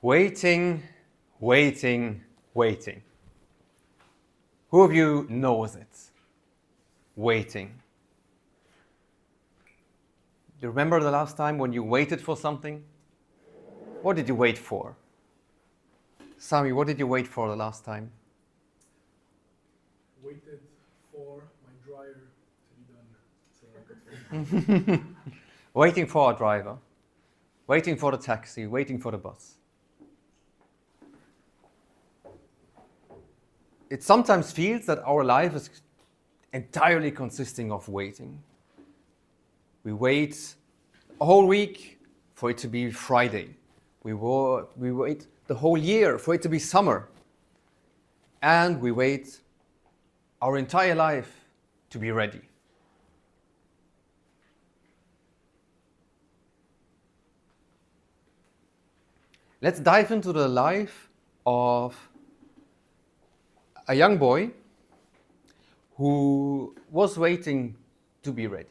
Waiting, waiting, waiting. Who of you knows it? Waiting. Do you remember the last time when you waited for something? What did you wait for? Sami, what did you wait for the last time? Waited for my dryer to be done so I could Waiting for a driver, waiting for the taxi, waiting for the bus. It sometimes feels that our life is entirely consisting of waiting. We wait a whole week for it to be Friday. We wait the whole year for it to be summer. And we wait our entire life to be ready. Let's dive into the life of a young boy who was waiting to be ready.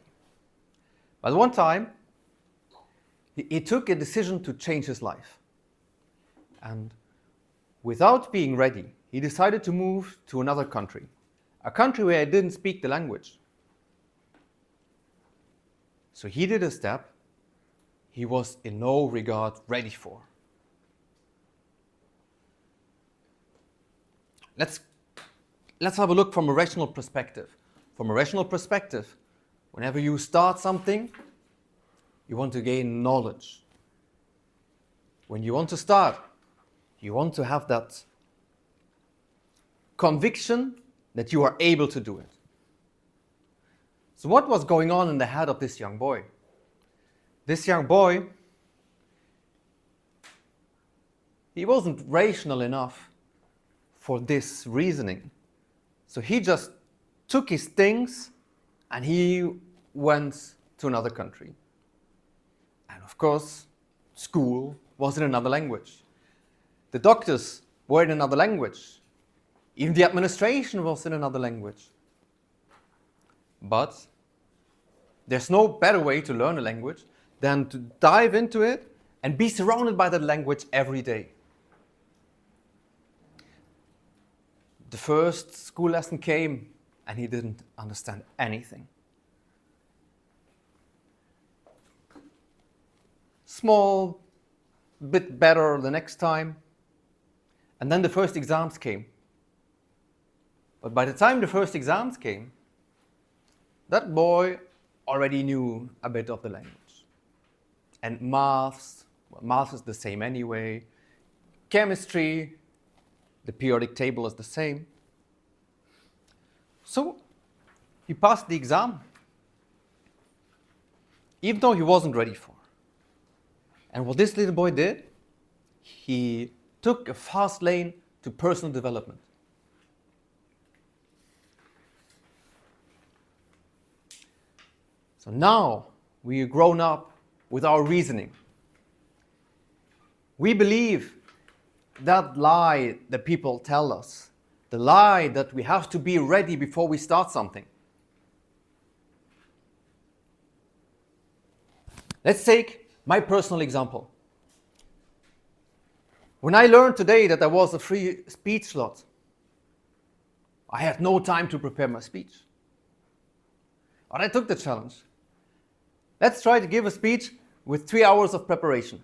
But one time, he took a decision to change his life. And without being ready, he decided to move to another country, a country where he didn't speak the language. So he did a step he was in no regard ready for. Let's have a look from a rational perspective. From a rational perspective, whenever you start something, you want to gain knowledge. When you want to start, you want to have that conviction that you are able to do it. So what was going on in the head of this young boy? This young boy, he wasn't rational enough for this reasoning. So he just took his things and he went to another country. And of course, school was in another language. The doctors were in another language. Even the administration was in another language. But there's no better way to learn a language than to dive into it and be surrounded by that language every day. The first school lesson came and he didn't understand anything. Small bit better the next time. And then the first exams came. But by the time the first exams came, that boy already knew a bit of the language. And math is the same anyway. Chemistry, the periodic table is the same. So he passed the exam, even though he wasn't ready for. And what this little boy did, he took a fast lane to personal development. So now we are grown up with our reasoning. We believe that lie that people tell us, the lie that we have to be ready before we start something. Let's take my personal example. When I learned today that there was a free speech slot, I had no time to prepare my speech. But I took the challenge. Let's try to give a speech with 3 hours of preparation.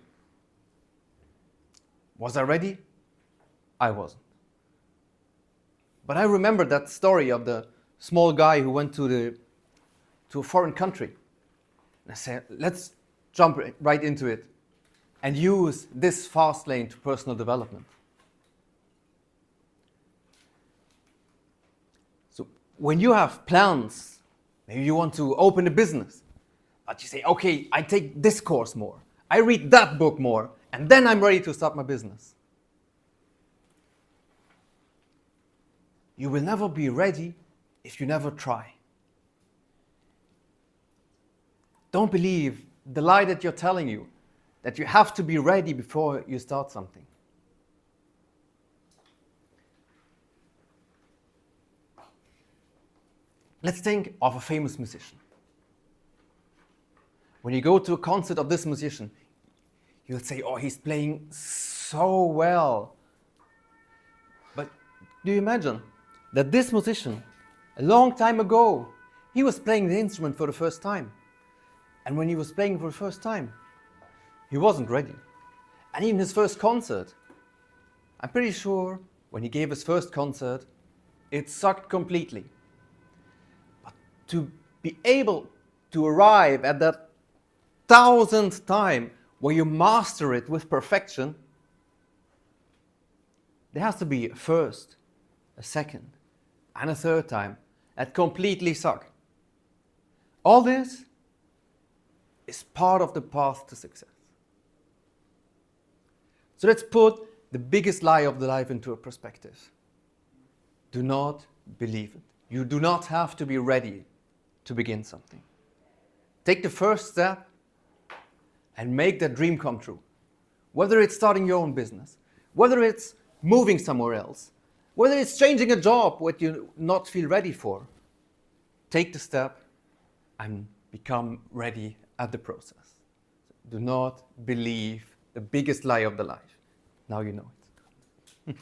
Was I ready? I wasn't. But I remember that story of the small guy who went to a foreign country. And I said, let's jump right into it and use this fast lane to personal development. So when you have plans, maybe you want to open a business, but you say, okay, I take this course more, I read that book more, and then I'm ready to start my business. You will never be ready if you never try. Don't believe the lie that you're telling you, that you have to be ready before you start something. Let's think of a famous musician. When you go to a concert of this musician, You'll say, oh, he's playing so well. But do you imagine that this musician, a long time ago, he was playing the instrument for the first time. And when he was playing for the first time, he wasn't ready. And even his first concert, I'm pretty sure when he gave his first concert, it sucked completely. But to be able to arrive at that 1000th time where you master it with perfection, there has to be a first, a second, and a third time that completely suck. All this is part of the path to success. So let's put the biggest lie of the life into a perspective. Do not believe it. You do not have to be ready to begin something. Take the first step and make that dream come true. Whether it's starting your own business, whether it's moving somewhere else, whether it's changing a job what you not feel ready for, take the step and become ready at the process. Do not believe the biggest lie of the life. Now you know it.